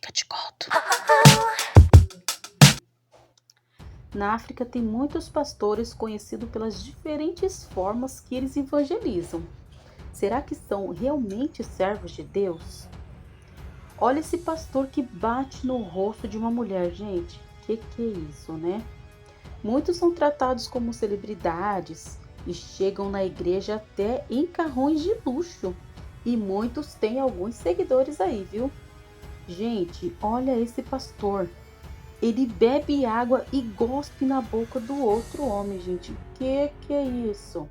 Fica de conto. Na África tem muitos pastores conhecidos pelas diferentes formas que eles evangelizam. Será que são realmente servos de Deus? Olha esse pastor que bate no rosto de uma mulher, gente. Que é isso, né? Muitos são tratados como celebridades e chegam na igreja até em carrões de luxo. E muitos têm alguns seguidores aí, viu? Gente, olha esse pastor. Ele bebe água e gospe na boca do outro homem, gente. Que é isso?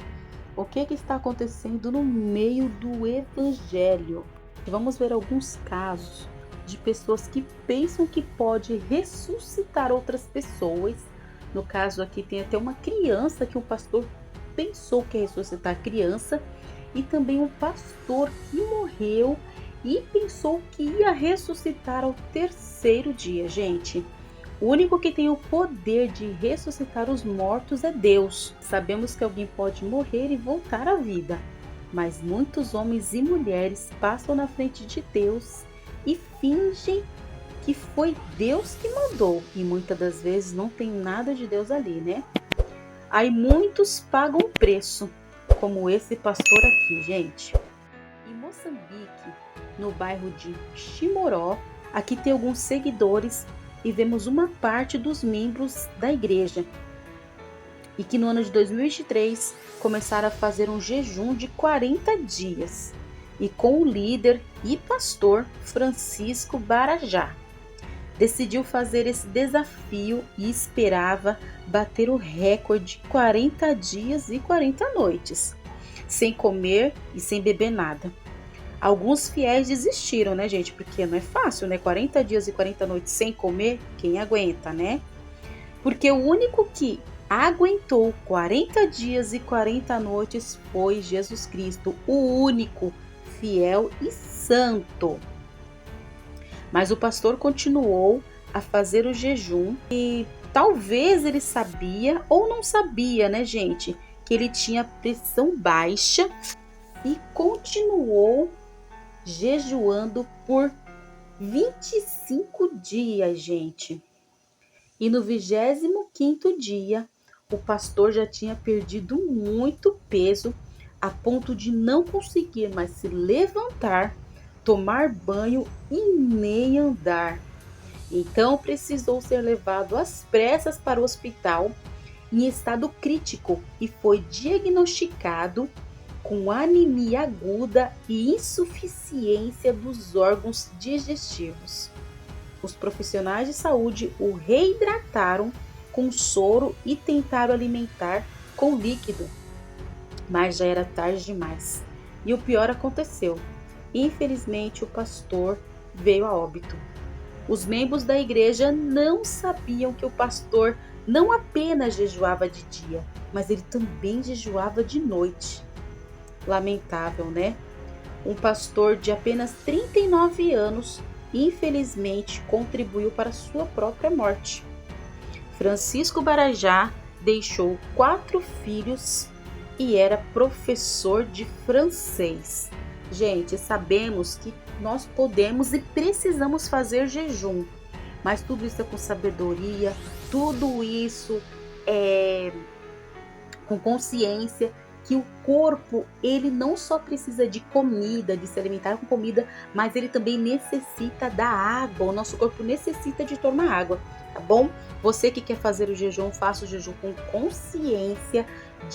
O que está acontecendo no meio do evangelho? Vamos ver alguns casos de pessoas que pensam que pode ressuscitar outras pessoas. No caso aqui tem até uma criança que o pastor pensou que ia ressuscitar a criança, e também um pastor que morreu e pensou que ia ressuscitar ao terceiro dia, gente. O único que tem o poder de ressuscitar os mortos é Deus. Sabemos que alguém pode morrer e voltar à vida, mas muitos homens e mulheres passam na frente de Deus e fingem que foi Deus que mandou, e muitas das vezes não tem nada de Deus ali, né? Aí muitos pagam preço, como esse pastor aqui, gente. Em Moçambique, no bairro de Chimoró, aqui tem alguns seguidores e vemos uma parte dos membros da igreja, e que no ano de 2023 começaram a fazer um jejum de 40 dias, e com o líder e pastor Francisco Barajá. Decidiu fazer esse desafio e esperava bater o recorde de 40 dias e 40 noites, sem comer e sem beber nada. Alguns fiéis desistiram, né, gente? Porque não é fácil, né? 40 dias e 40 noites sem comer, quem aguenta, né? Porque o único que aguentou 40 dias e 40 noites foi Jesus Cristo, o único fiel e santo. Mas o pastor continuou a fazer o jejum e talvez ele sabia ou não sabia, né, gente, que ele tinha pressão baixa, e continuou jejuando por 25 dias, gente. E no 25º dia, o pastor já tinha perdido muito peso, a ponto de não conseguir mais se levantar, tomar banho e nem andar. Então precisou ser levado às pressas para o hospital em estado crítico e foi diagnosticado com anemia aguda e insuficiência dos órgãos digestivos. Os profissionais de saúde o reidrataram com soro e tentaram alimentar com líquido, mas já era tarde demais. E o pior aconteceu. Infelizmente, o pastor veio a óbito. Os membros da igreja não sabiam que o pastor não apenas jejuava de dia, mas ele também jejuava de noite. Lamentável, né? Um pastor de apenas 39 anos, infelizmente, contribuiu para sua própria morte. Francisco Barajá deixou 4 filhos e era professor de francês. Gente, sabemos que nós podemos e precisamos fazer jejum, mas tudo isso é com sabedoria, tudo isso é com consciência, que o corpo, ele não só precisa de comida, de se alimentar com comida, mas ele também necessita da água. O nosso corpo necessita de tomar água, tá bom? Você que quer fazer o jejum, faça o jejum com consciência,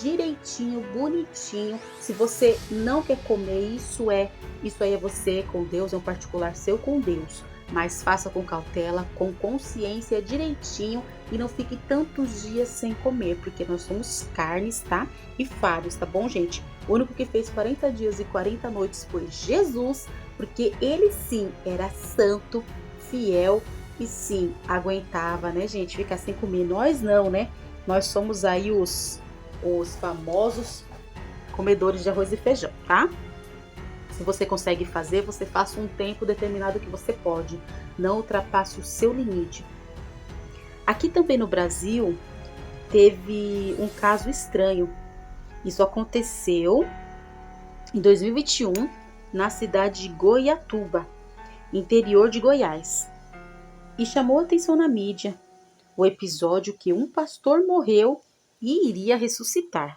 direitinho, bonitinho. Se você não quer comer, isso aí é você com Deus, é um particular seu com Deus. Mas faça com cautela, com consciência, direitinho, e não fique tantos dias sem comer, porque nós somos carnes, tá? E falhos, tá bom, gente? O único que fez 40 dias e 40 noites foi Jesus, porque ele sim era santo, fiel e sim aguentava, né, gente? Ficar sem comer. Nós não, né? Nós somos aí os famosos comedores de arroz e feijão, tá? Se você consegue fazer, você faça um tempo determinado que você pode. Não ultrapasse o seu limite. Aqui também no Brasil, teve um caso estranho. Isso aconteceu em 2021, na cidade de Goiatuba, interior de Goiás. e chamou atenção na mídia o episódio que um pastor morreu e iria ressuscitar.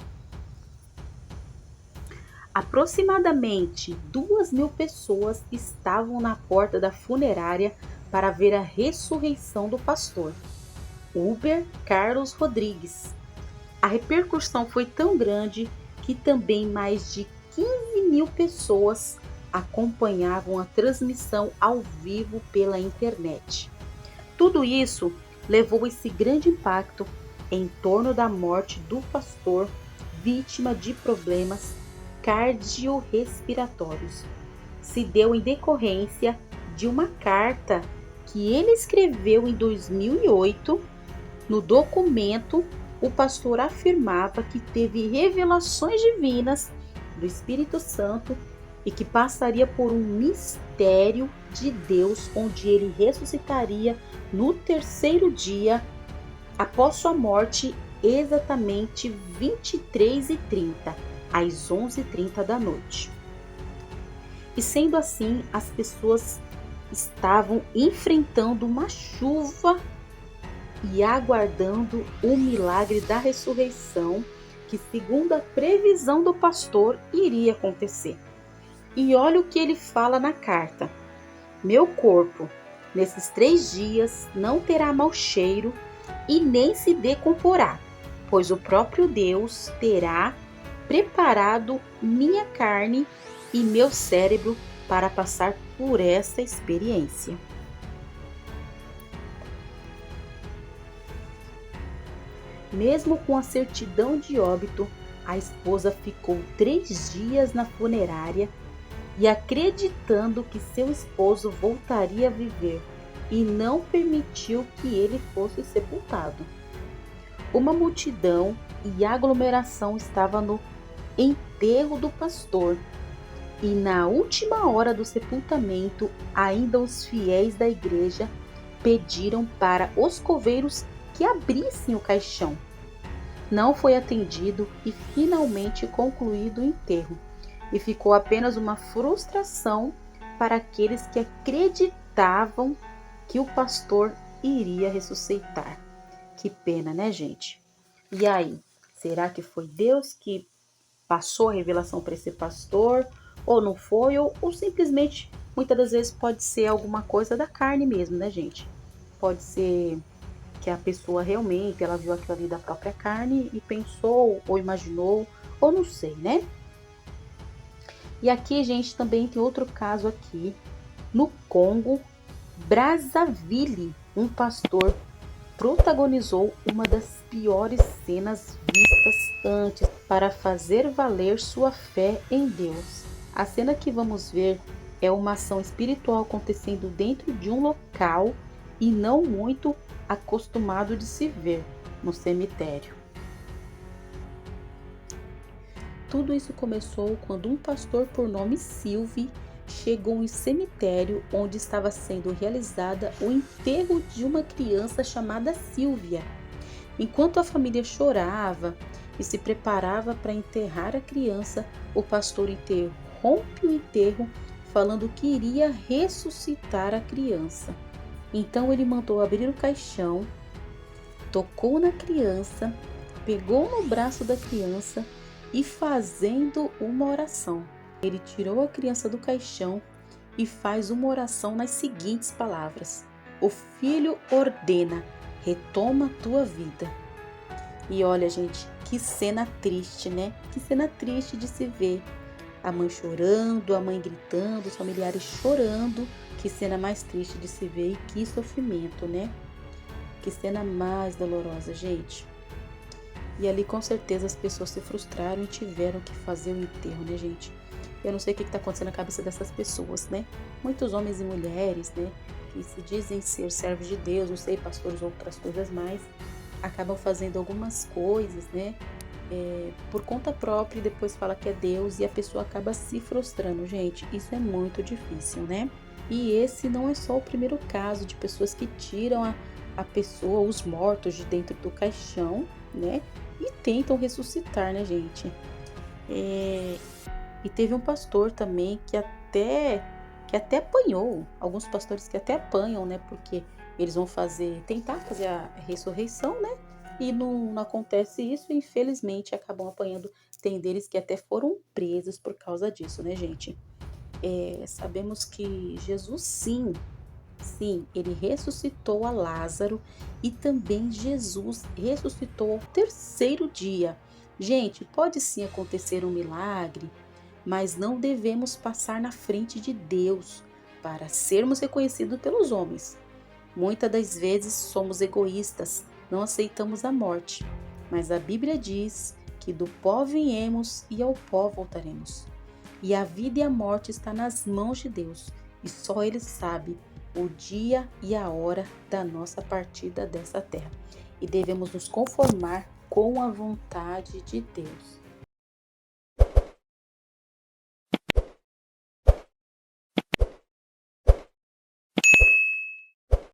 Aproximadamente 2.000 pessoas estavam na porta da funerária para ver a ressurreição do pastor, Uber Carlos Rodrigues. A repercussão foi tão grande que também mais de 15.000 pessoas acompanhavam a transmissão ao vivo pela internet. Tudo isso levou esse grande impacto em torno da morte do pastor, vítima de problemas cardiorrespiratórios. Se deu em decorrência de uma carta que ele escreveu em 2008. No documento, o pastor afirmava que teve revelações divinas do Espírito Santo e que passaria por um mistério de Deus, onde ele ressuscitaria no terceiro dia após sua morte, exatamente 23h30, às 11h30 da noite. E sendo assim, as pessoas estavam enfrentando uma chuva e aguardando o milagre da ressurreição, que segundo a previsão do pastor iria acontecer. E olha o que ele fala na carta: meu corpo, nesses 3 dias, não terá mau cheiro e nem se decomporá, pois o próprio Deus terá preparado minha carne e meu cérebro para passar por essa experiência. Mesmo com a certidão de óbito, a esposa ficou 3 dias na funerária e acreditando que seu esposo voltaria a viver, e não permitiu que ele fosse sepultado. Uma multidão e aglomeração estava no enterro do pastor, e na última hora do sepultamento, ainda os fiéis da igreja pediram para os coveiros que abrissem o caixão. Não foi atendido e finalmente concluído o enterro, e ficou apenas uma frustração para aqueles que acreditavam que o pastor iria ressuscitar. Que pena, né, gente? E aí, será que foi Deus que passou a revelação para esse pastor, ou não foi, ou simplesmente, muitas das vezes pode ser alguma coisa da carne mesmo, né, gente? Pode ser que a pessoa realmente, ela viu aquilo ali da própria carne e pensou, ou imaginou, ou não sei, né? E aqui, gente, também tem outro caso aqui, no Congo, Brazzaville, um pastor protagonizou uma das piores cenas vistas antes para fazer valer sua fé em Deus. A cena que vamos ver é uma ação espiritual acontecendo dentro de um local e não muito acostumado de se ver no cemitério. Tudo isso começou quando um pastor por nome Sylvie chegou em um cemitério onde estava sendo realizada o enterro de uma criança chamada Silvia. Enquanto a família chorava e se preparava para enterrar a criança, o pastor interrompe o enterro falando que iria ressuscitar a criança. Então ele mandou abrir o caixão, tocou na criança, pegou no braço da criança e fazendo uma oração. Ele tirou a criança do caixão e faz uma oração nas seguintes palavras: o filho ordena, retoma a tua vida. E olha, gente, que cena triste, né? Que cena triste de se ver. A mãe chorando, a mãe gritando, os familiares chorando. Que cena mais triste de se ver e que sofrimento, né? Que cena mais dolorosa, gente. E ali com certeza as pessoas se frustraram e tiveram que fazer o enterro, né, gente? Eu não sei o que está acontecendo na cabeça dessas pessoas, né? Muitos homens e mulheres, né, que se dizem ser servos de Deus, não sei, pastores ou outras coisas mais, acabam fazendo algumas coisas, né, por conta própria e depois fala que é Deus e a pessoa acaba se frustrando. Gente, isso é muito difícil, né? E esse não é só o primeiro caso de pessoas que tiram a pessoa, os mortos de dentro do caixão, né, e tentam ressuscitar, né, gente? E teve um pastor também que até que até apanhou, alguns pastores que até apanham, né? Porque eles vão tentar fazer a ressurreição, né? E não acontece isso, e infelizmente acabam apanhando. Tem deles que até foram presos por causa disso, né, gente? Sabemos que Jesus, sim, sim, ele ressuscitou a Lázaro e também Jesus ressuscitou ao terceiro dia. Gente, pode sim acontecer um milagre, mas não devemos passar na frente de Deus para sermos reconhecidos pelos homens. Muitas das vezes somos egoístas, não aceitamos a morte, mas a Bíblia diz que do pó viemos e ao pó voltaremos. E a vida e a morte está nas mãos de Deus, e só Ele sabe o dia e a hora da nossa partida dessa terra. E devemos nos conformar com a vontade de Deus.